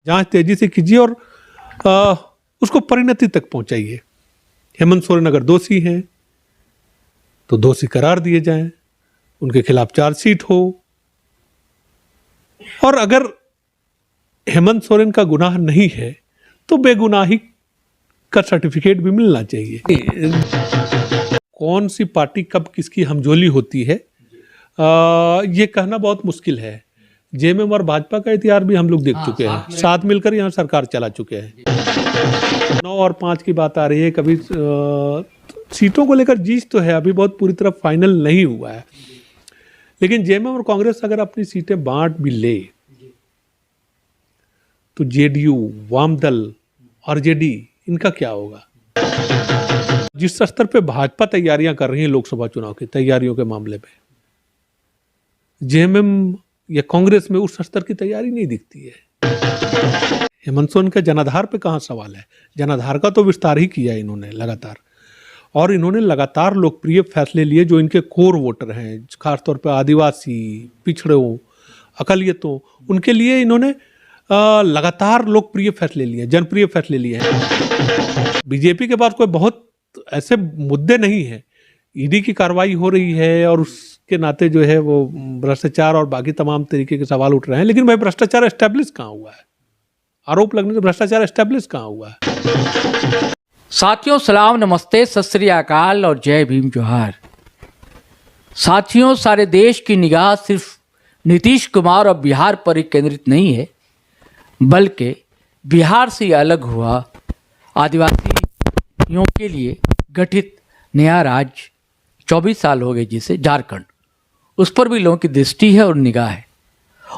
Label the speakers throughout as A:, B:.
A: जांच तेजी से कीजिए और उसको परिणति तक पहुंचाइए। हेमंत सोरेन अगर दोषी हैं तो दोषी करार दिए जाएं, उनके खिलाफ चार्जशीट हो, और अगर हेमंत सोरेन का गुनाह नहीं है तो बेगुनाही का सर्टिफिकेट भी मिलना चाहिए। कौन सी पार्टी कब किसकी हमजोली होती है ये कहना बहुत मुश्किल है। जेएमएम और भाजपा का इतिहास भी हम लोग देख चुके हैं, साथ मिलकर यहाँ सरकार चला चुके हैं। 9 और 5 की बात आ रही है, कभी सीटों को लेकर जीत तो है, अभी बहुत पूरी तरह फाइनल नहीं हुआ है, लेकिन जेएमएम और कांग्रेस अगर अपनी सीटें बांट भी ले तो जेडीयू, वामदल और जेडी इनका क्या होगा। जिस स्तर पे भाजपा तैयारियां कर रही है लोकसभा चुनाव की तैयारियों के मामले में, जेएमएम या कांग्रेस में उस स्तर की तैयारी नहीं दिखती है। हेमंत सोरेन के जनाधार पे कहाँ सवाल है। जनाधार का तो विस्तार ही किया इन्होंने लगातार, और इन्होंने लगातार लोकप्रिय फैसले लिए जो इनके कोर वोटर हैं, खासतौर पर आदिवासी, पिछड़ों, अकलियतों, उनके लिए इन्होंने लगातार लोकप्रिय फैसले लिए, जनप्रिय फैसले लिए हैं। बीजेपी के पास कोई बहुत ऐसे मुद्दे नहीं है। ईडी की कार्रवाई हो रही है और उसके नाते जो है वो भ्रष्टाचार और बाकी तमाम तरीके के सवाल उठ रहे हैं, लेकिन भाई भ्रष्टाचार एस्टेब्लिश कहाँ हुआ है। आरोप लगने से भ्रष्टाचार एस्टेब्लिश कहाँ हुआ है।
B: साथियों सलाम, नमस्ते, सत श्री अकाल और जय भीम जोहार। साथियों, सारे देश की निगाह सिर्फ नीतीश कुमार और बिहार पर ही केंद्रित नहीं है, बल्कि बिहार से अलग हुआ आदिवासियों के लिए गठित नया राज्य 24 साल हो गए जिसे झारखंड, उस पर भी लोगों की दृष्टि है और निगाह है।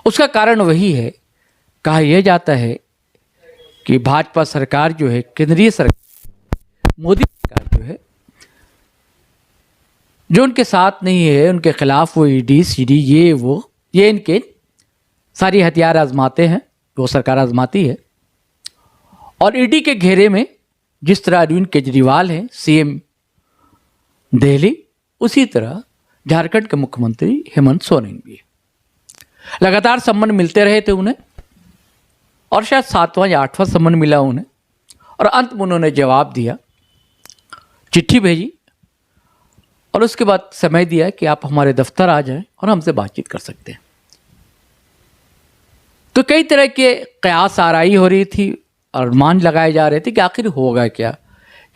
B: उसका कारण वही है, कहा यह जाता है कि भाजपा सरकार जो है, केंद्रीय सरकार, मोदी सरकार जो है, जो उनके साथ नहीं है, उनके खिलाफ वो ईडी सीडी ये इनके सारी हथियार आजमाते हैं, वो सरकार आजमाती है। और ईडी के घेरे में जिस तरह अरविंद केजरीवाल हैं सीएम दिल्ली, उसी तरह झारखंड के मुख्यमंत्री हेमंत सोरेन भी है। लगातार सम्मान मिलते रहे थे उन्हें, और शायद 7वां या 8वां सम्मान मिला उन्हें, और अंत में उन्होंने जवाब दिया, चिट्ठी भेजी और उसके बाद समय दिया कि आप हमारे दफ्तर आ जाएं और हमसे बातचीत कर सकते हैं। तो कई तरह के कयास आराई हो रही थी और मान लगाए जा रहे थे कि आखिर होगा क्या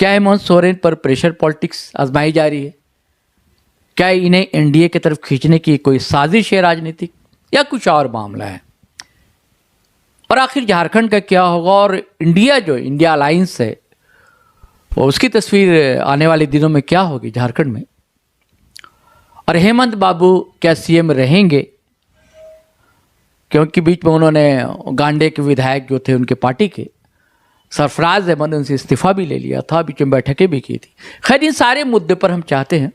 B: हेमंत सोरेन पर प्रेशर पॉलिटिक्स आजमाई जा रही है, क्या इन्हें एनडीए की तरफ खींचने की कोई साजिश है राजनीतिक, या कुछ और मामला है, और आखिर झारखंड का क्या होगा, और इंडिया अलायंस है वो उसकी तस्वीर आने वाले दिनों में क्या होगी झारखंड में, और हेमंत बाबू क्या सीएम रहेंगे, क्योंकि बीच में उन्होंने गांडे के विधायक जो थे उनके पार्टी के सरफराज अहमद, उनसे इस्तीफा भी ले लिया था, बीच में बैठकें भी की थी। खैर, इन सारे मुद्दे पर हम चाहते हैं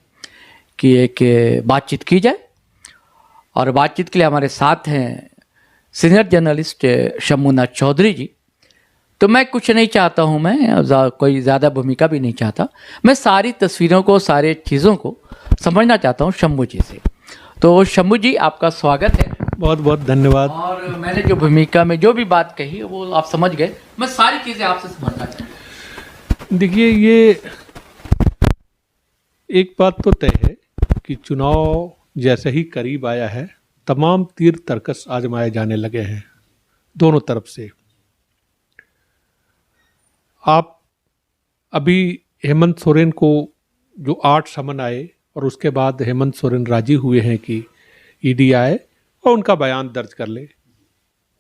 B: कि एक बातचीत की जाए, और बातचीत के लिए हमारे साथ हैं सीनियर जर्नलिस्ट शम्भूनाथ चौधरी जी। तो मैं कुछ नहीं चाहता हूँ, मैं कोई ज़्यादा भूमिका भी नहीं चाहता, मैं सारी तस्वीरों को, सारे चीज़ों को समझना चाहता हूँ शंभू जी से। तो शंभू जी, आपका स्वागत है।
A: बहुत बहुत धन्यवाद।
B: और मैंने जो भूमिका में जो भी बात कही वो आप समझ गए, मैं सारी चीज़ें आपसे समझना चाहता हूँ।
A: देखिए, ये एक बात तो तय है कि चुनाव जैसे ही करीब आया है, तमाम तीर तर्कस आजमाए जाने लगे हैं दोनों तरफ से। आप अभी हेमंत सोरेन को जो 8 समन आए, और उसके बाद हेमंत सोरेन राजी हुए हैं कि ईडी आए और उनका बयान दर्ज कर ले,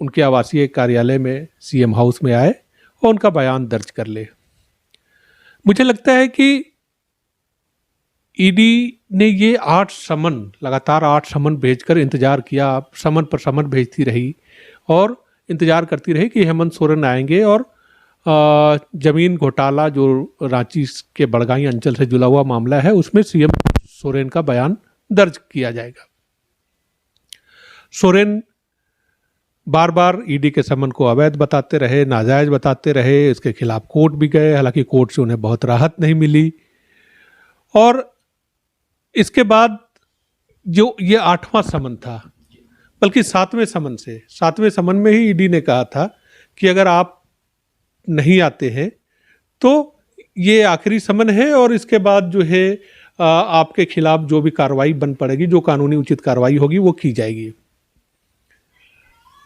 A: उनके आवासीय कार्यालय में सीएम हाउस में आए और उनका बयान दर्ज कर ले। मुझे लगता है कि ईडी ने ये 8 समन, लगातार 8 समन भेजकर इंतजार किया, समन पर समन भेजती रही और इंतजार करती रही कि हेमंत सोरेन आएंगे और जमीन घोटाला जो रांची के बड़गाई अंचल से जुड़ा हुआ मामला है, उसमें सीएम सोरेन का बयान दर्ज किया जाएगा। सोरेन बार बार ईडी के समन को अवैध बताते रहे, नाजायज बताते रहे, इसके खिलाफ कोर्ट भी गए, हालांकि कोर्ट से उन्हें बहुत राहत नहीं मिली। और इसके बाद जो ये 8वां समन था, बल्कि 7वें समन में ही ईडी ने कहा था कि अगर आप नहीं आते हैं तो ये आखिरी समन है और इसके बाद जो है आपके खिलाफ जो भी कार्रवाई बन पड़ेगी, जो कानूनी उचित कार्रवाई होगी वो की जाएगी।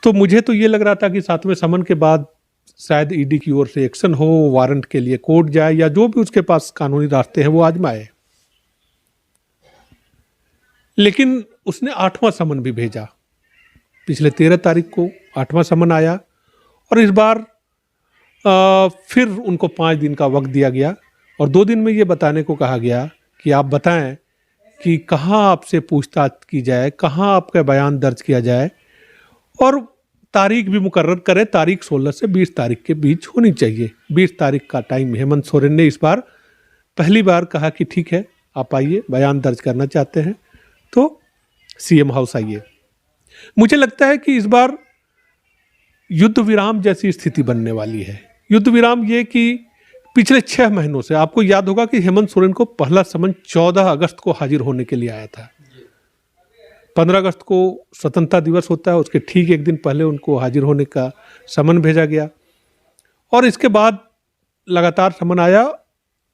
A: तो मुझे तो ये लग रहा था कि 7वें समन के बाद शायद ईडी की ओर से एक्शन हो, वारंट के लिए कोर्ट जाए या जो भी उसके पास कानूनी रास्ते हैं वो आजमाए। लेकिन उसने 8वां समन भी भेजा। पिछले 13 तारीख को 8वां समन आया और इस बार फिर उनको 5 दिन का वक्त दिया गया और 2 दिन में ये बताने को कहा गया कि आप बताएं कि कहाँ आपसे पूछताछ की जाए, कहाँ आपका बयान दर्ज किया जाए और तारीख भी मुकर्रर करें। तारीख 16 से 20 तारीख के बीच होनी चाहिए। 20 तारीख का टाइम हेमंत सोरेन ने इस बार पहली बार कहा कि ठीक है, आप आइए, बयान दर्ज करना चाहते हैं तो सीएम हाउस आइए। मुझे लगता है कि इस बार युद्ध विराम जैसी स्थिति बनने वाली है। युद्ध विराम ये कि पिछले 6 महीनों से आपको याद होगा कि हेमंत सोरेन को पहला समन 14 अगस्त को हाजिर होने के लिए आया था। 15 अगस्त को स्वतंत्रता दिवस होता है, उसके ठीक एक दिन पहले उनको हाजिर होने का समन भेजा गया और इसके बाद लगातार समन आया।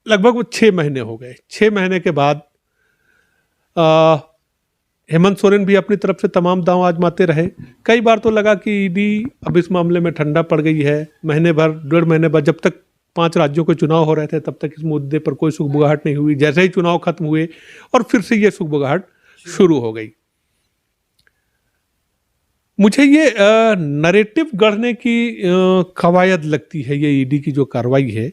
A: लगभग 6 महीने हो गए। 6 महीने के बाद हेमंत सोरेन भी अपनी तरफ से तमाम दांव आजमाते रहे। कई बार तो लगा कि ईडी अब इस मामले में ठंडा पड़ गई है। महीने भर, 1.5 महीने बाद, जब तक 5 राज्यों के चुनाव हो रहे थे तब तक इस मुद्दे पर कोई सुगबुगाहट नहीं हुई। जैसे ही चुनाव खत्म हुए और फिर से ये सुगबुगाहट शुरू हो गई। मुझे ये नरेटिव गढ़ने की कवायद लगती है ये ईडी की जो कार्रवाई है।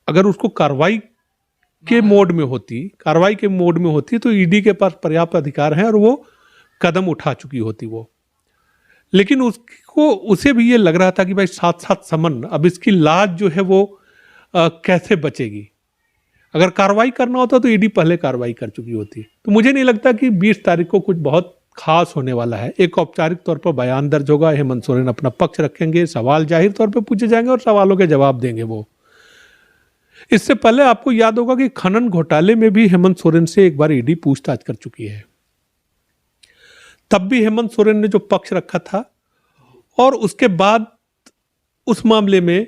A: अगर उसको कार्रवाई के मोड में होती तो ईडी के पास पर्याप्त अधिकार हैं और वो कदम उठा चुकी होती वो। लेकिन उसे भी ये लग रहा था कि भाई 7 समन, अब इसकी लाज जो है वो कैसे बचेगी। अगर कार्रवाई करना होता तो ईडी पहले कार्रवाई कर चुकी होती। तो मुझे नहीं लगता कि 20 तारीख को कुछ बहुत खास होने वाला है। एक औपचारिक तौर पर बयान दर्ज होगा, हेमंत सोरेन अपना पक्ष रखेंगे, सवाल जाहिर तौर पर पूछे जाएंगे और सवालों के जवाब देंगे वो। इससे पहले आपको याद होगा कि खनन घोटाले में भी हेमंत सोरेन से एक बार ईडी पूछताछ कर चुकी है। तब भी हेमंत सोरेन ने जो पक्ष रखा था और उसके बाद उस मामले में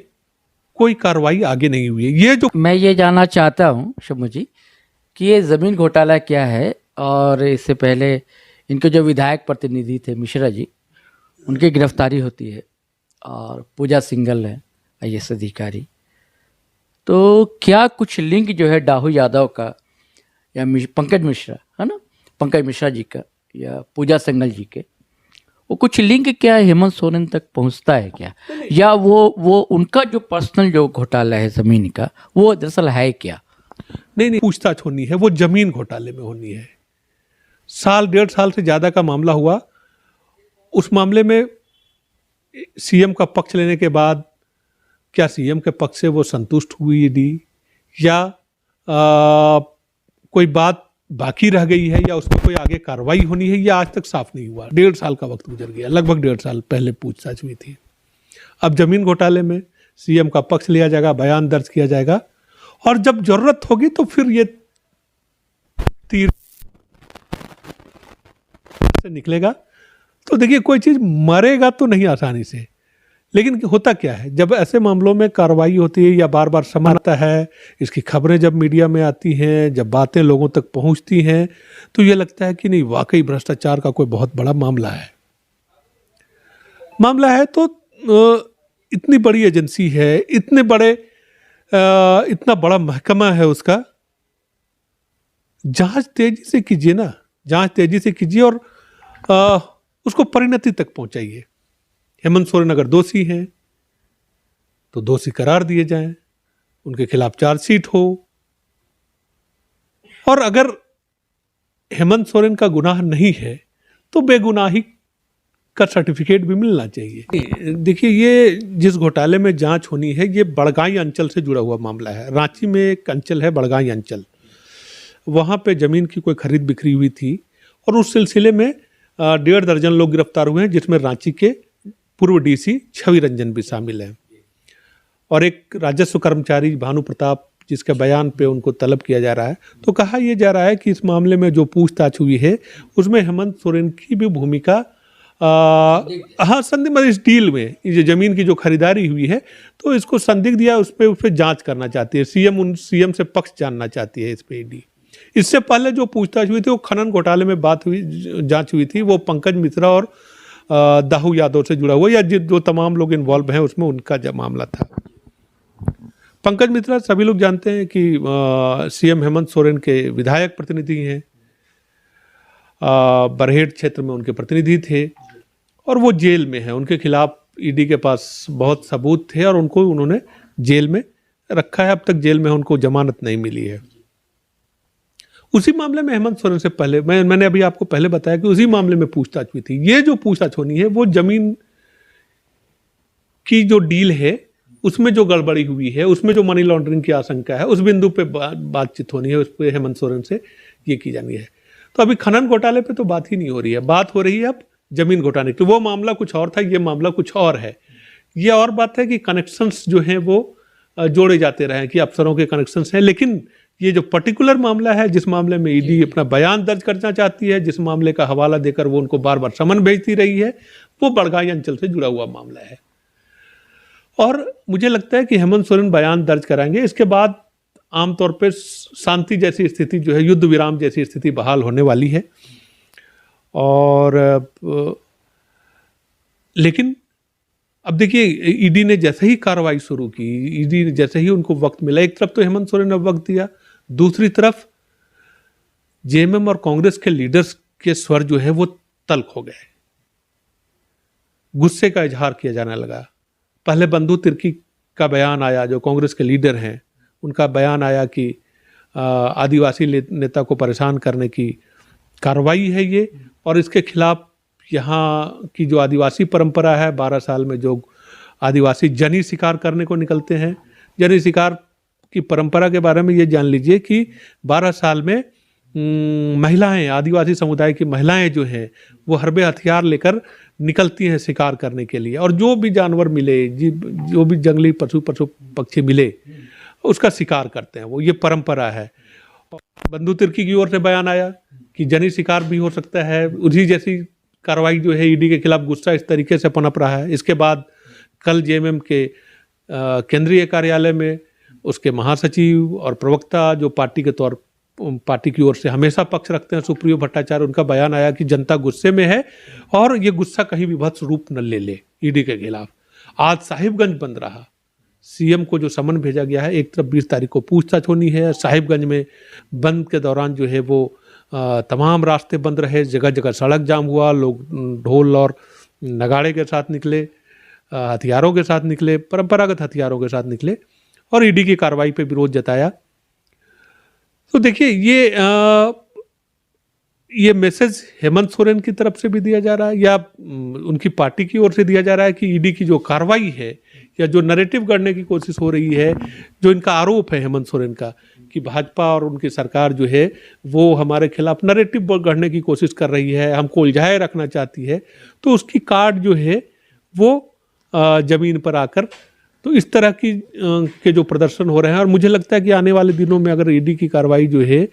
A: कोई कार्रवाई आगे नहीं हुई है। ये जो
B: मैं ये जानना चाहता हूँ शंभू जी कि ये ज़मीन घोटाला क्या है और इससे पहले इनके जो विधायक प्रतिनिधि थे मिश्रा जी, उनकी गिरफ्तारी होती है और पूजा सिंघल है IAS अधिकारी। तो क्या कुछ लिंक जो है डाहू यादव का या पंकज मिश्रा, है ना, पंकज मिश्रा जी का या पूजा सिंघल जी के, वो कुछ लिंक क्या हेमंत सोरेन तक पहुंचता है क्या? या वो उनका जो पर्सनल जो घोटाला है ज़मीन का वो दरअसल है क्या?
A: नहीं, पूछताछ होनी है वो जमीन घोटाले में होनी है। 1.5 साल से ज़्यादा का मामला हुआ। उस मामले में सीएम का पक्ष लेने के बाद क्या सीएम के पक्ष से वो संतुष्ट हुई ईडी या कोई बात बाकी रह गई है या उसमें कोई आगे कार्रवाई होनी है, यह आज तक साफ नहीं हुआ। 1.5 साल का वक्त गुजर गया, लगभग 1.5 साल पहले पूछताछ हुई थी। अब जमीन घोटाले में सीएम का पक्ष लिया जाएगा, बयान दर्ज किया जाएगा और जब जरूरत होगी तो फिर ये तीर से निकलेगा। तो देखिए, कोई चीज मरेगा तो नहीं आसानी से, लेकिन होता क्या है जब ऐसे मामलों में कार्रवाई होती है या बार बार समन आता है, इसकी खबरें जब मीडिया में आती हैं, जब बातें लोगों तक पहुंचती हैं, तो ये लगता है कि नहीं, वाकई भ्रष्टाचार का कोई बहुत बड़ा मामला है। तो इतनी बड़ी एजेंसी है, इतना बड़ा महकमा है, उसका जांच तेजी से कीजिए ना, जांच तेजी से कीजिए और उसको परिणति तक पहुंचाइए। हेमंत सोरेन अगर दोषी हैं तो दोषी करार दिए जाएं, उनके खिलाफ चार्जशीट हो, और अगर हेमंत सोरेन का गुनाह नहीं है तो बेगुनाही का सर्टिफिकेट भी मिलना चाहिए। देखिए, ये जिस घोटाले में जांच होनी है ये बड़गाई अंचल से जुड़ा हुआ मामला है। रांची में एक अंचल है बड़गाई अंचल, वहाँ पे ज़मीन की कोई खरीद बिक्री हुई थी और उस सिलसिले में 1.5 दर्जन लोग गिरफ्तार हुए हैं, जिसमें रांची के पूर्व डीसी छवि रंजन भी शामिल हैं और एक राजस्व कर्मचारी भानु प्रताप, जिसके बयान पे उनको तलब किया जा रहा है। तो कहा यह जा रहा है कि इस मामले में जो पूछताछ हुई है उसमें हेमंत सोरेन की भी भूमिका हाँ संदिग्ध, मतलब इस डील में ये जो जमीन की जो खरीदारी हुई है तो इसको संदिग्ध या उस पर जांच करना चाहती है। सीएम से पक्ष जानना चाहती है इस पे ईडी। इससे पहले जो पूछताछ हुई थी वो खनन घोटाले में जांच हुई थी, वो पंकज मिश्रा और दाऊ यादव से जुड़ा हुआ या जो तमाम लोग इन्वॉल्व हैं उसमें उनका जब मामला था। पंकज मिश्रा सभी लोग जानते हैं कि सीएम हेमंत सोरेन के विधायक प्रतिनिधि हैं, बरहेट क्षेत्र में उनके प्रतिनिधि थे और वो जेल में हैं। उनके खिलाफ ईडी के पास बहुत सबूत थे और उन्होंने जेल में रखा है। अब तक जेल में उनको जमानत नहीं मिली है। उसी मामले में हेमंत सोरेन से पहले मैंने अभी आपको पहले बताया कि उसी मामले में पूछताछ हुई थी। ये जो पूछताछ होनी है वो जमीन की जो डील है उसमें जो गड़बड़ी हुई है, उसमें जो मनी लॉन्ड्रिंग की आशंका है, उस बिंदु पे बातचीत होनी है, उस पर हेमंत सोरेन से ये की जानी है। तो अभी खनन घोटाले पे तो बात ही नहीं हो रही है, बात हो रही है अब जमीन घोटाले की। वो मामला कुछ और था, ये मामला कुछ और है। ये और बात है कि कनेक्शंस जो हैं वो जोड़े जाते रहे कि अफसरों के कनेक्शंस हैं, लेकिन ये जो पर्टिकुलर मामला है जिस मामले में ईडी अपना बयान दर्ज करना चाहती है, जिस मामले का हवाला देकर वो उनको बार बार समन भेजती रही है, वो बड़गाई अंचल से जुड़ा हुआ मामला है। और मुझे लगता है कि हेमंत सोरेन बयान दर्ज कराएंगे। इसके बाद आमतौर पर शांति जैसी स्थिति जो है, युद्ध विराम जैसी स्थिति बहाल होने वाली है। और लेकिन अब देखिए ईडी ने जैसे ही कार्रवाई शुरू की, ईडी ने जैसे ही उनको वक्त मिला, एक तरफ तो हेमंत सोरेन ने वक्त दिया, दूसरी तरफ जेएमएम और कांग्रेस के लीडर्स के स्वर जो है वो तल्ख हो गए, गुस्से का इजहार किया जाने लगा। पहले बंधु तिर्की का बयान आया, जो कांग्रेस के लीडर हैं, उनका बयान आया कि आदिवासी नेता को परेशान करने की कार्रवाई है ये, और इसके खिलाफ यहाँ की जो आदिवासी परंपरा है, 12 साल में जो आदिवासी जनी शिकार करने को निकलते हैं, जनी शिकार की परंपरा के बारे में ये जान लीजिए कि 12 साल में महिलाएं, आदिवासी समुदाय की महिलाएं जो हैं वो हरबे हथियार लेकर निकलती हैं शिकार करने के लिए, और जो भी जानवर मिले, जो भी जंगली पशु पक्षी मिले उसका शिकार करते हैं वो, ये परंपरा है। बंधु तिर्की की ओर से बयान आया कि जनी शिकार भी हो सकता है। उसी जैसी कार्रवाई जो है ईडी के खिलाफ, गुस्सा इस तरीके से पनप रहा है। इसके बाद कल जेएमएम के केंद्रीय कार्यालय में उसके महासचिव और प्रवक्ता जो पार्टी की ओर से हमेशा पक्ष रखते हैं, सुप्रियो भट्टाचार्य, उनका बयान आया कि जनता गुस्से में है और ये गुस्सा कहीं विभत्स रूप न ले ईडी के खिलाफ। आज साहिबगंज बंद रहा, सीएम को जो समन भेजा गया है, एक तरफ 20 तारीख को पूछताछ होनी है। साहिबगंज में बंद के दौरान जो है वो तमाम रास्ते बंद रहे, जगह जगह सड़क जाम हुआ, लोग ढोल और नगाड़े के साथ निकले, हथियारों के साथ निकले, परंपरागत हथियारों के साथ निकले और ईडी की कार्रवाई पे विरोध जताया। तो देखिए ये मैसेज हेमंत सोरेन की तरफ से भी दिया जा रहा है या उनकी पार्टी की ओर से दिया जा रहा है कि ईडी की जो कार्रवाई है या जो नैरेटिव गढ़ने की कोशिश हो रही है, जो इनका आरोप है हेमंत सोरेन का कि भाजपा और उनकी सरकार जो है वो हमारे खिलाफ नैरेटिव गढ़ने की कोशिश कर रही है, हमको उलझाए रखना चाहती है, तो उसकी काट जो है वो जमीन पर आकर तो इस तरह की के जो प्रदर्शन हो रहे हैं। और मुझे लगता है कि आने वाले दिनों में अगर ईडी की कार्रवाई जो है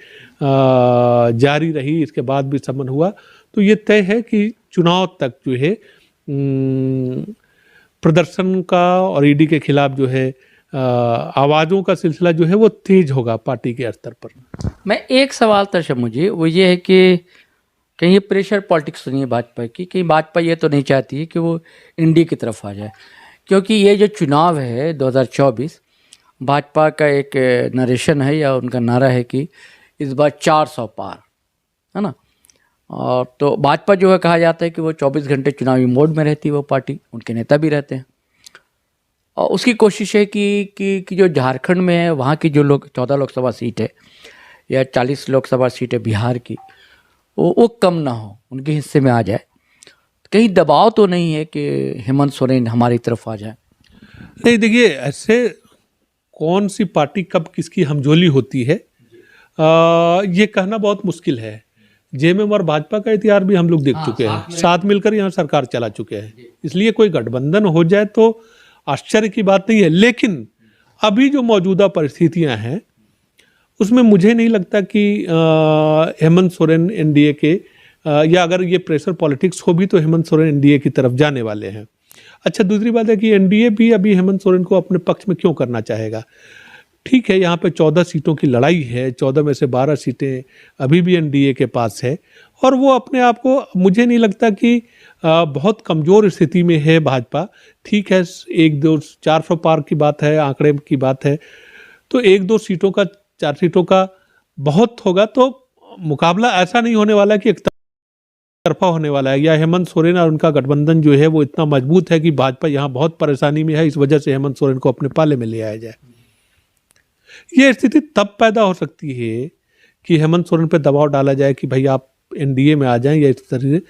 A: जारी रही, इसके बाद भी समन हुआ, तो ये तय है कि चुनाव तक जो है प्रदर्शन का और ईडी के खिलाफ जो है आवाज़ों का सिलसिला जो है वो तेज होगा पार्टी के स्तर पर।
B: मैं एक सवाल था मुझे, वो ये है कि कहीं ये प्रेशर पॉलिटिक्स तो नहीं है भाजपा की, कहीं भाजपा ये तो नहीं चाहती है कि वो इंडी की तरफ आ जाए, क्योंकि ये जो चुनाव है 2024, भाजपा का एक नरेशन है या उनका नारा है कि इस बार 400 पार, है ना। और तो भाजपा जो है कहा जाता है कि वो 24 घंटे चुनावी मोड में रहती है, वो पार्टी, उनके नेता भी रहते हैं। और उसकी कोशिश है कि जो झारखंड में है वहाँ की जो 14 लोकसभा सीट है या 40 लोकसभा सीट है बिहार की, वो कम ना हो, उनके हिस्से में आ जाए। कहीं दबाव तो नहीं है कि हेमंत सोरेन हमारी तरफ आ जाए?
A: नहीं, देखिए ऐसे कौन सी पार्टी कब किसकी हमजोली होती है ये कहना बहुत मुश्किल है। जेएमएम और भाजपा का इतिहास भी हम लोग देख चुके हैं, साथ मिलकर यहाँ सरकार चला चुके हैं, इसलिए कोई गठबंधन हो जाए तो आश्चर्य की बात नहीं है। लेकिन अभी जो मौजूदा परिस्थितियां हैं उसमें मुझे नहीं लगता कि हेमंत सोरेन एनडीए के या अगर ये प्रेशर पॉलिटिक्स हो भी तो हेमंत सोरेन एनडीए की तरफ जाने वाले हैं। अच्छा, दूसरी बात है कि एनडीए भी अभी हेमंत सोरेन को अपने पक्ष में क्यों करना चाहेगा। ठीक है, यहाँ पे 14 सीटों की लड़ाई है, 14 में से 12 सीटें अभी भी एनडीए के पास है और वो अपने आप को, मुझे नहीं लगता कि बहुत कमज़ोर स्थिति में है भाजपा। ठीक है, 1-2 400 पार की बात है, आंकड़े की बात है, तो 1-2 सीटों का, 4 सीटों का बहुत होगा तो मुकाबला ऐसा नहीं होने वाला कि एक तरफा होने वाला है, या हेमंत सोरेन और उनका गठबंधन जो है वो इतना मजबूत है कि भाजपा यहाँ बहुत परेशानी में है, इस वजह से हेमंत सोरेन को अपने पाले में ले आया जाए। ये स्थिति तब पैदा हो सकती है कि हेमंत सोरेन पर दबाव डाला जाए कि भाई आप एनडीए में आ जाएं, या इस तरह से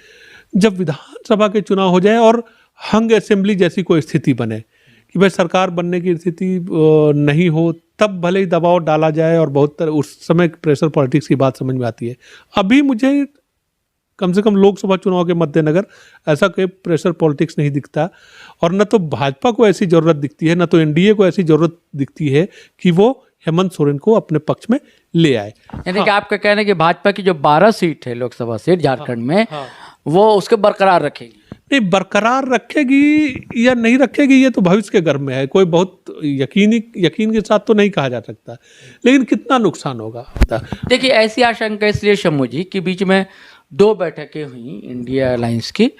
A: जब विधानसभा के चुनाव हो जाए और हंग असेंबली जैसी कोई स्थिति बने कि भाई सरकार बनने की स्थिति नहीं हो, तब भले ही दबाव डाला जाए और बहुत उस समय प्रेशर पॉलिटिक्स की बात समझ में आती है। अभी मुझे कम से कम लोकसभा चुनाव के मद्देनजर ऐसा कोई प्रेशर पॉलिटिक्स नहीं दिखता, और न तो भाजपा को ऐसी ज़रूरत दिखती है, न तो एनडीए को ऐसी ज़रूरत दिखती है कि वो हेमंत सोरेन को अपने पक्ष में ले आए।
B: यानी कि आपका कहना है कि भाजपा की जो 12 सीट है लोकसभा सीट झारखंड में, वो उसके बरकरार रखेगी? नहीं, बरकरार रखेगी या नहीं रखेगी ये तो भविष्य के गर्भ में है, कोई बहुत यकीन के साथ तो नहीं कहा जा सकता, लेकिन कितना नुकसान होगा। देखिए, ऐसी आशंका इसलिए शम्मू जी कि बीच में 2 बैठकें हुई इंडिया अलायंस की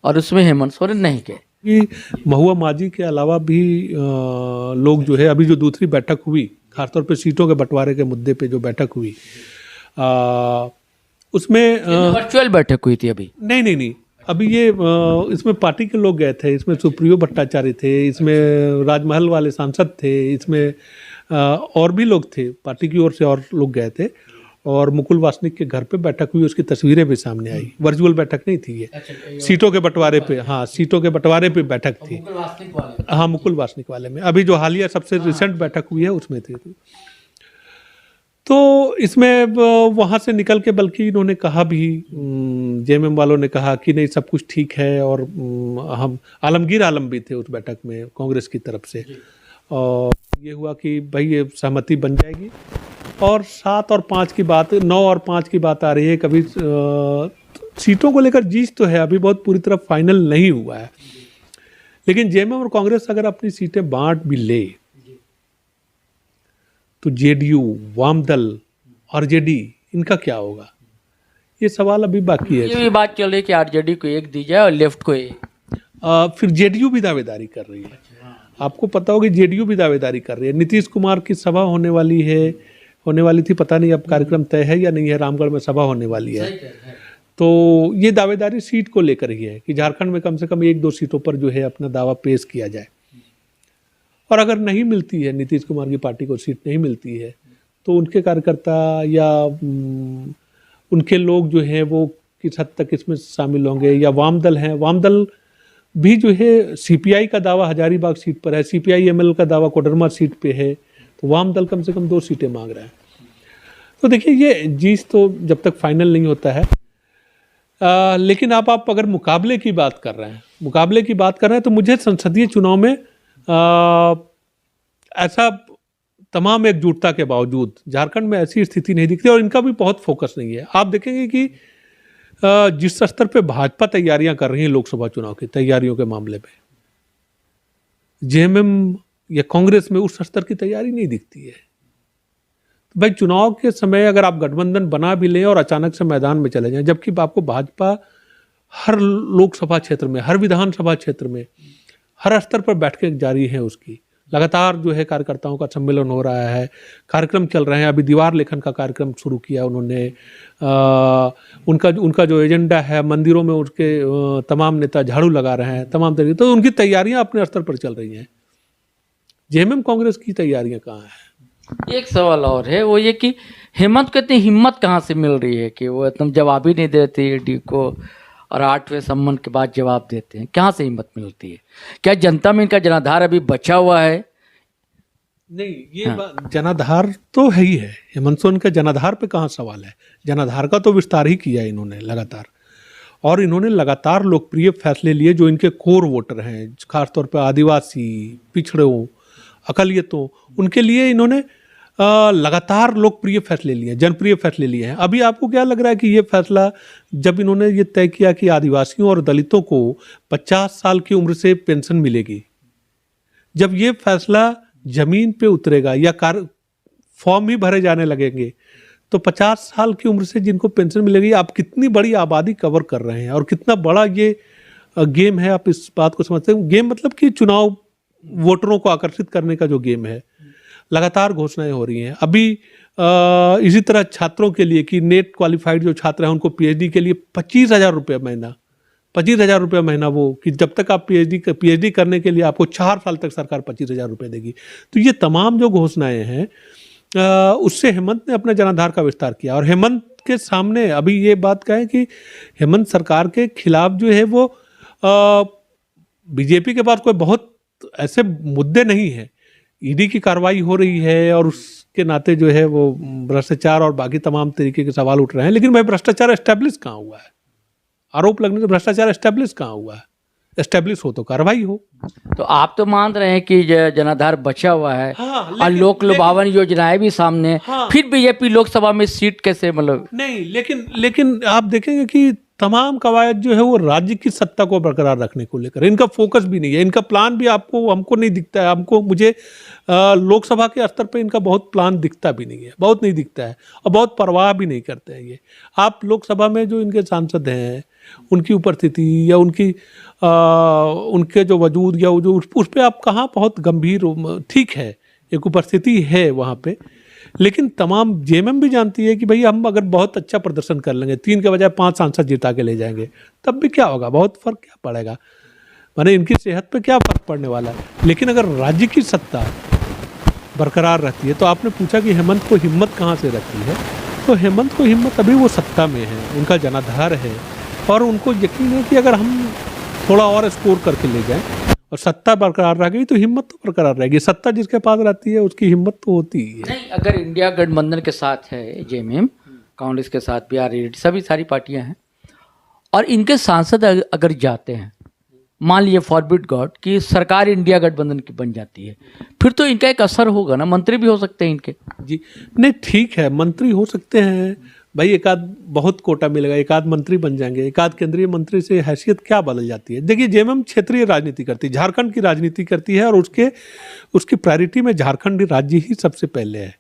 B: और उसमें हेमंत सोरेन नहीं गए
A: कि महुआ मांझी के अलावा भी लोग जो है, अभी जो दूसरी बैठक हुई खासतौर पे सीटों के बंटवारे के मुद्दे पे जो बैठक हुई, उसमें
B: वर्चुअल बैठक हुई थी अभी?
A: नहीं, अभी ये इसमें पार्टी के लोग गए थे, इसमें सुप्रियो भट्टाचार्य थे, इसमें राजमहल वाले सांसद थे, इसमें और भी लोग थे, पार्टी की ओर से और लोग गए थे, और मुकुल वासनिक के घर पे बैठक हुई, उसकी तस्वीरें भी सामने आई। वर्चुअल बैठक नहीं थी ये, सीटों के बंटवारे पे, हाँ सीटों के बंटवारे पे बैठक थी, हाँ मुकुल वासनिक वाले में। अभी जो हालिया सबसे रिसेंट बैठक हुई है उसमें थी। तो इसमें वहाँ से निकल के बल्कि इन्होंने कहा भी, जेएमएम वालों ने कहा कि नहीं सब कुछ ठीक है, और हम आलमगीर आलम भी थे उस बैठक में कांग्रेस की तरफ से, और ये हुआ कि भाई ये सहमति बन जाएगी, और 7 और 5 की बात, 9 और 5 की बात आ रही है। कभी सीटों को लेकर जीत तो है, अभी बहुत पूरी तरह फाइनल नहीं हुआ है, लेकिन जेएमएम और कांग्रेस अगर अपनी सीटें बांट भी ले तो जेडीयू, वामदल और जेडी इनका क्या होगा, ये सवाल अभी बाकी है।
B: ये भी बात चल रही है कि आरजेडी को 1 दी जाए और लेफ्ट को 1।
A: फिर जेडीयू भी दावेदारी कर रही है, आपको पता होगा जेडीयू भी दावेदारी कर रही है। नीतीश कुमार की सभा होने वाली थी, पता नहीं अब कार्यक्रम तय है या नहीं है, रामगढ़ में सभा होने वाली है, तो ये दावेदारी सीट को लेकर ही है कि झारखंड में कम से कम 1-2 सीटों पर जो है अपना दावा पेश किया जाए, और अगर नहीं मिलती है, नीतीश कुमार की पार्टी को सीट नहीं मिलती है, तो उनके कार्यकर्ता या उनके लोग जो हैं वो किस हद तक इसमें शामिल होंगे, या वामदल हैं, वामदल भी जो है सीपीआई का दावा हजारीबाग सीट पर है, सीपीआई एमएल का दावा कोडरमा सीट पे है, तो वामदल कम से कम 2 सीटें मांग रहा है। तो देखिए ये जीत तो जब तक फाइनल नहीं होता है, लेकिन आप अगर मुकाबले की बात कर रहे हैं तो मुझे संसदीय चुनाव में ऐसा तमाम एकजुटता के बावजूद झारखंड में ऐसी स्थिति नहीं दिखती, और इनका भी बहुत फोकस नहीं है। आप देखेंगे कि जिस स्तर पे भाजपा तैयारियां कर रही है लोकसभा चुनाव की तैयारियों के मामले में, जेएमएम या कांग्रेस में उस स्तर की तैयारी नहीं दिखती है। तो भाई चुनाव के समय अगर आप गठबंधन बना भी लें और अचानक से मैदान में चले जाएं, जबकि आपको भाजपा हर लोकसभा क्षेत्र में, हर विधानसभा क्षेत्र में, हर स्तर पर बैठकें जारी हैं, उसकी लगातार जो है कार्यकर्ताओं का सम्मेलन हो रहा है, कार्यक्रम चल रहे हैं। अभी दीवार लेखन का कार्यक्रम शुरू किया उन्होंने, उनका जो एजेंडा है, मंदिरों में उसके तमाम नेता झाड़ू लगा रहे हैं, तमाम तरीके, तो उनकी तैयारियां अपने स्तर पर चल रही हैं। जेएमएम कांग्रेस की तैयारियां कहाँ हैं?
B: एक सवाल और है, वो ये कि हेमंत को इतनी हिम्मत कहाँ से मिल रही है कि वो एकदम जवाब ही नहीं देते ईडी को, और 8वें सम्मन के बाद जवाब देते हैं? कहाँ से हिम्मत मिलती है? क्या जनता में इनका जनाधार अभी बचा हुआ है?
A: नहीं, ये जनाधार तो है ही है, हेमंत सोरेन का जनाधार पे कहाँ सवाल है। जनाधार का तो विस्तार ही किया इन्होंने लगातार, और इन्होंने लगातार लोकप्रिय फैसले लिए जो इनके कोर वोटर हैं, खासतौर पर आदिवासी, पिछड़ों, अकलियतों, उनके लिए इन्होंने लगातार लोकप्रिय फैसले लिए, जनप्रिय फैसले लिए हैं। अभी आपको क्या लग रहा है कि ये फैसला जब इन्होंने ये तय किया कि आदिवासियों और दलितों को 50 साल की उम्र से पेंशन मिलेगी, जब ये फैसला जमीन पे उतरेगा या फॉर्म ही भरे जाने लगेंगे, तो 50 साल की उम्र से जिनको पेंशन मिलेगी, आप कितनी बड़ी आबादी कवर कर रहे हैं और कितना बड़ा ये गेम है। आप इस बात को समझते हैं? गेम मतलब कि चुनाव वोटरों को आकर्षित करने का जो गेम है। लगातार घोषणाएं हो रही हैं। अभी इसी तरह छात्रों के लिए कि नेट क्वालिफाइड जो छात्र हैं उनको पीएचडी के लिए 25,000 रुपये महीना, 25,000 रुपये महीना, वो कि जब तक आप पीएचडी करने के लिए आपको 4 साल तक सरकार 25,000 रुपये देगी। तो ये तमाम जो घोषणाएं हैं, उससे हेमंत ने अपने जनाधार का विस्तार किया। और हेमंत के सामने अभी ये बात कहें कि हेमंत सरकार के खिलाफ जो है वो बीजेपी के पास कोई बहुत ऐसे मुद्दे नहीं है। ईडी की कार्रवाई हो रही है और उसके नाते जो है वो भ्रष्टाचार और बाकी तमाम तरीके के सवाल उठ रहे हैं, लेकिन भाई भ्रष्टाचार एस्टेब्लिश कहाँ हुआ है? आरोप लगने से भ्रष्टाचार एस्टेब्लिश कहाँ हुआ है? एस्टेब्लिश हो तो कार्रवाई हो।
B: तो आप तो मान रहे हैं कि जनाधार बचा हुआ है।
A: हाँ,
B: और लोक लुभावन योजनाएं भी सामने।
A: हाँ,
B: फिर बीजेपी लोकसभा में सीट कैसे, मतलब
A: नहीं, लेकिन आप देखेंगे कि तमाम कवायद जो है वो राज्य की सत्ता को बरकरार रखने को लेकर, इनका फोकस भी नहीं है, इनका प्लान भी हमको नहीं दिखता है। मुझे लोकसभा के स्तर पे इनका बहुत प्लान दिखता भी नहीं है, बहुत नहीं दिखता है, और बहुत परवाह भी नहीं करते हैं ये। आप लोकसभा में जो इनके सांसद हैं, उनकी उपस्थिति या उनके जो वजूद या जो उस पर आप कहाँ बहुत गंभीर, ठीक है एक उपस्थिति है वहाँ पे, लेकिन तमाम जेएमएम भी जानती है कि भाई हम अगर बहुत अच्छा प्रदर्शन कर लेंगे, 3 के बजाय 5 सांसद जिता के ले जाएंगे, तब भी क्या होगा, बहुत फर्क क्या पड़ेगा, माने इनकी सेहत पे क्या फर्क पड़ने वाला है। लेकिन अगर राज्य की सत्ता बरकरार रहती है, तो आपने पूछा कि हेमंत को हिम्मत कहाँ से रहती है, तो हेमंत को हिम्मत अभी वो सत्ता में है, उनका जनाधार है, और उनको यकीन है कि अगर हम थोड़ा और स्कोर करके ले जाएं और सत्ता बरकरार रह गई तो हिम्मत तो बरकरार रहेगी। सत्ता जिसके पास रहती है उसकी हिम्मत तो होती ही है।
B: नहीं, अगर इंडिया गठबंधन के साथ है जेएमएम, कांग्रेस के साथ BRED, सभी सारी पार्टियां हैं, और इनके सांसद अगर जाते हैं, मान लीजिए फॉरबिड गॉड कि सरकार इंडिया गठबंधन की बन जाती है, फिर तो इनका एक असर होगा ना, मंत्री भी हो सकते हैं इनके।
A: जी नहीं, ठीक है, मंत्री हो सकते हैं भाई, एक आध बहुत कोटा मिलेगा, एक आध मंत्री बन जाएंगे, एक आध केंद्रीय मंत्री से हैसियत क्या बदल जाती है। देखिए जेएमएम क्षेत्रीय राजनीति करती है, झारखंड की राजनीति करती है, और उसकी प्रायोरिटी में झारखंड राज्य ही सबसे पहले है।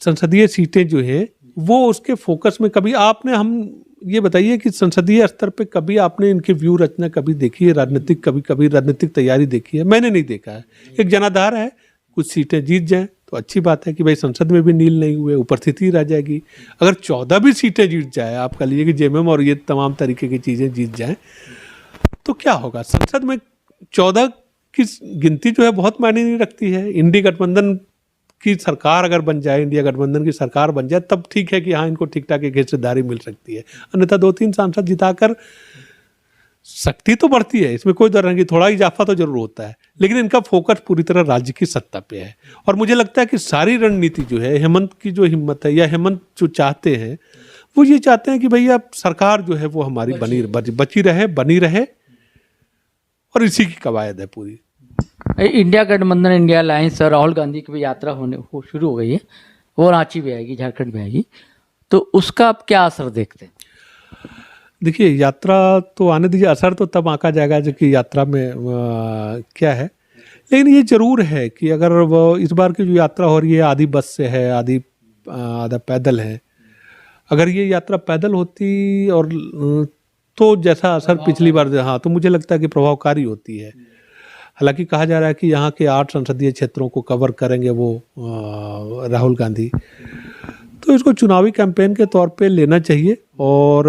A: संसदीय सीटें जो है वो उसके फोकस में, कभी आपने, हम ये बताइए कि संसदीय स्तर पे कभी आपने इनके व्यू रचना कभी देखी है, राजनीतिक कभी राजनीतिक तैयारी देखी है? मैंने नहीं देखा है। एक जनाधार है, कुछ सीटें जीत जाएं तो अच्छी बात है कि भाई संसद में भी नील नहीं हुए, उपस्थिति रह जाएगी। अगर 14 भी सीटें जीत जाए, आप कह लीजिए कि जेएमएम और ये तमाम तरीके की चीज़ें जीत जाएं, तो क्या होगा? संसद में 14 की गिनती जो है बहुत मायने नहीं रखती है। इंडिया गठबंधन की सरकार अगर बन जाए, इंडिया गठबंधन की सरकार बन जाए, तब ठीक है कि हाँ इनको ठीक ठाक एक हिस्सेदारी मिल सकती है, अन्यथा 2-3 सांसद जिताकर शक्ति तो बढ़ती है, इसमें कोई डर नहीं, थोड़ा इजाफा तो जरूर होता है, लेकिन इनका फोकस पूरी तरह राज्य की सत्ता पे है। और मुझे लगता है कि सारी रणनीति जो है, हेमंत की जो हिम्मत है या हेमंत जो चाहते हैं, वो ये चाहते हैं कि भैया सरकार जो है वो हमारी बची रहे, बनी रहे, और इसी की कवायद है पूरी।
B: इंडिया गठबंधन, इंडिया अलायंस, राहुल गांधी की भी यात्रा शुरू हो गई है, वो रांची भी आएगी, झारखंड भी आएगी, तो उसका आप क्या असर देखते हैं?
A: देखिए यात्रा तो आने दीजिए, असर तो तब आका जाएगा जब कि यात्रा में क्या है, लेकिन ये जरूर है कि अगर वो इस बार की जो यात्रा हो रही है, आधी बस से है, आधा पैदल है, अगर ये यात्रा पैदल होती और तो जैसा असर पिछली बार, हाँ, तो मुझे लगता है कि प्रभावकारी होती है। हालांकि कहा जा रहा है कि यहाँ के 8 संसदीय क्षेत्रों को कवर करेंगे वो राहुल गांधी, तो इसको चुनावी कैंपेन के तौर पे लेना चाहिए। और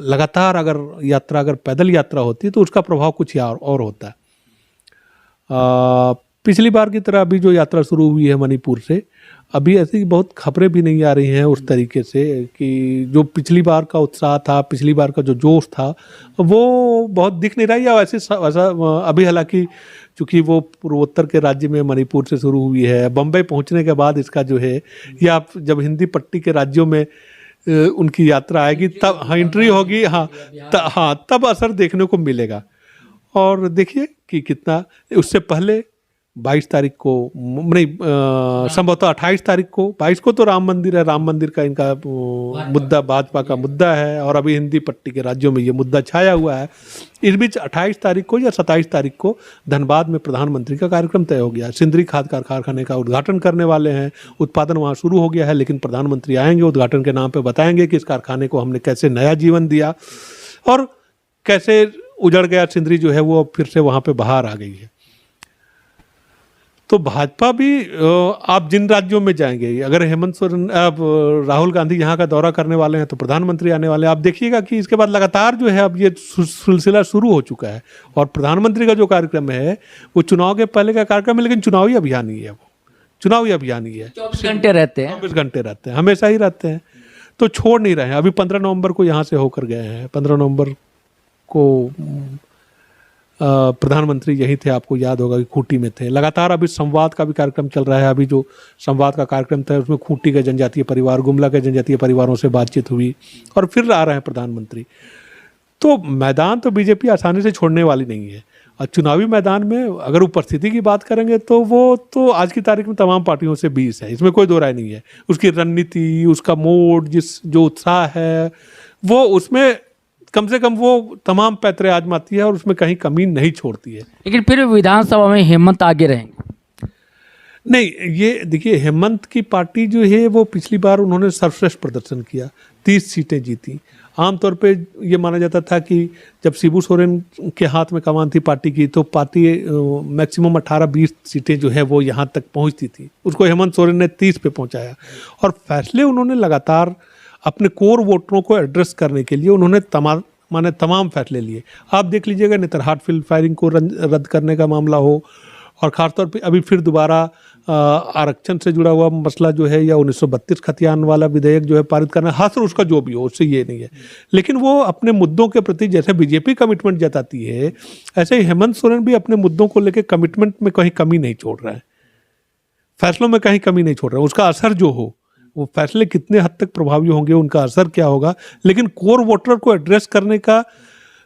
A: लगातार अगर पैदल यात्रा होती है तो उसका प्रभाव कुछ और होता है। पिछली बार की तरह अभी जो यात्रा शुरू हुई है मणिपुर से, अभी ऐसी बहुत खबरें भी नहीं आ रही हैं उस तरीके से कि जो पिछली बार का उत्साह था, पिछली बार का जो जोश था, वो बहुत दिख नहीं रहा है। या वैसा अभी हालांकि चूँकि वो पूर्वोत्तर के राज्य में मणिपुर से शुरू हुई है, बम्बई पहुंचने के बाद इसका जो है, या जब हिंदी पट्टी के राज्यों में उनकी यात्रा आएगी तब, हाँ, एंट्री होगी, हाँ, तब असर देखने को मिलेगा। और देखिए कि कितना, उससे पहले 22 तारीख को नहीं, संभवतः 28 तारीख को, 22 को तो राम मंदिर है, राम मंदिर का इनका मुद्दा, भाजपा का मुद्दा है, और अभी हिंदी पट्टी के राज्यों में ये मुद्दा छाया हुआ है। इस बीच 28 तारीख को या 27 तारीख को धनबाद में प्रधानमंत्री का कार्यक्रम तय हो गया। सिंदरी खाद कारखाने का उद्घाटन करने वाले हैं, उत्पादन वहाँ शुरू हो गया है, लेकिन प्रधानमंत्री आएंगे, उद्घाटन के नाम पर बताएंगे कि इस कारखाने को हमने कैसे नया जीवन दिया और कैसे उजड़ गया सिंदरी जो है वो फिर से वहाँ पे बाहर आ गई है। तो भाजपा भी, आप जिन राज्यों में जाएंगे, अगर हेमंत सोरेन, अब राहुल गांधी यहाँ का दौरा करने वाले हैं तो प्रधानमंत्री आने वाले हैं, आप देखिएगा कि इसके बाद लगातार जो है अब ये सिलसिला शुरू हो चुका है। और प्रधानमंत्री का जो कार्यक्रम है वो चुनाव के पहले का कार्यक्रम है, लेकिन चुनावी अभियान ही है, वो चुनावी अभियान ही है।
B: 24 घंटे रहते हैं,
A: 24 घंटे रहते हैं, हमेशा ही रहते हैं, तो छोड़ नहीं रहे हैं। अभी 15 नवंबर को यहाँ से होकर गए हैं, 15 नवंबर को प्रधानमंत्री यही थे, आपको याद होगा कि खूंटी में थे। लगातार अभी संवाद का भी कार्यक्रम चल रहा है। अभी जो संवाद का कार्यक्रम था उसमें खूंटी के जनजातीय परिवार, गुमला के जनजातीय परिवारों से बातचीत हुई और फिर आ रहे हैं प्रधानमंत्री। तो मैदान तो बीजेपी आसानी से छोड़ने वाली नहीं है। और चुनावी मैदान में अगर उपस्थिति की बात करेंगे तो वो तो आज की तारीख में तमाम पार्टियों से 20 है, इसमें कोई दो राय नहीं है। उसकी रणनीति, उसका मोड, जो उत्साह है, वो उसमें कम से कम वो तमाम पैतरे आजमाती है और उसमें कहीं कमी नहीं छोड़ती है।
B: लेकिन फिर विधानसभा में हेमंत आगे रहेंगे?
A: नहीं, ये देखिए, हेमंत की पार्टी जो है वो पिछली बार उन्होंने सर्वश्रेष्ठ प्रदर्शन किया, 30 सीटें जीती। आमतौर पे ये माना जाता था कि जब शिबू सोरेन के हाथ में कमान थी पार्टी की, तो पार्टी मैक्सिमम 18-20 सीटें जो है वो यहाँ तक पहुँचती थी। उसको हेमंत सोरेन ने 30 पे पहुँचाया और फैसले उन्होंने लगातार अपने कोर वोटरों को एड्रेस करने के लिए उन्होंने तमाम फैसले लिए। आप देख लीजिएगा, नेतरहाट फील्ड फायरिंग को रद्द करने का मामला हो, और खासतौर पे अभी फिर दोबारा आरक्षण से जुड़ा हुआ मसला जो है, या 1932 खतियान वाला विधेयक जो है पारित करना, हाथ और उसका जो भी हो, उससे ये नहीं है। लेकिन वो अपने मुद्दों के प्रति जैसे बीजेपी कमिटमेंट जताती है, ऐसे ही हेमंत सोरेन भी अपने मुद्दों को लेकर कमिटमेंट में कहीं कमी नहीं छोड़ रहा है, फैसलों में कहीं कमी नहीं छोड़ रहा है। उसका असर जो हो, वो फैसले कितने हद तक प्रभावी होंगे, उनका असर क्या होगा, लेकिन कोर वोटर को एड्रेस करने का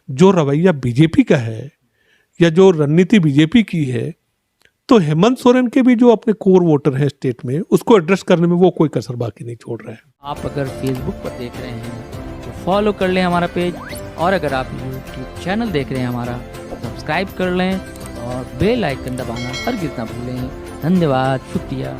A: जो रवैया बीजेपी का है या जो रणनीति बीजेपी की है, तो हेमंत सोरेन के भी जो अपने कोर वोटर हैं स्टेट में, उसको एड्रेस करने में वो कोई कसर बाकी नहीं छोड़ रहा है।
B: आप अगर फेसबुक पर देख रहे हैं तो फॉलो कर लें हमारा पेज, और अगर आप यूट्यूब चैनल देख रहे हैं हमारा, सब्सक्राइब कर लें और बेल आइकन दबाना हरगिज़ ना भूलें। धन्यवाद, शुक्रिया।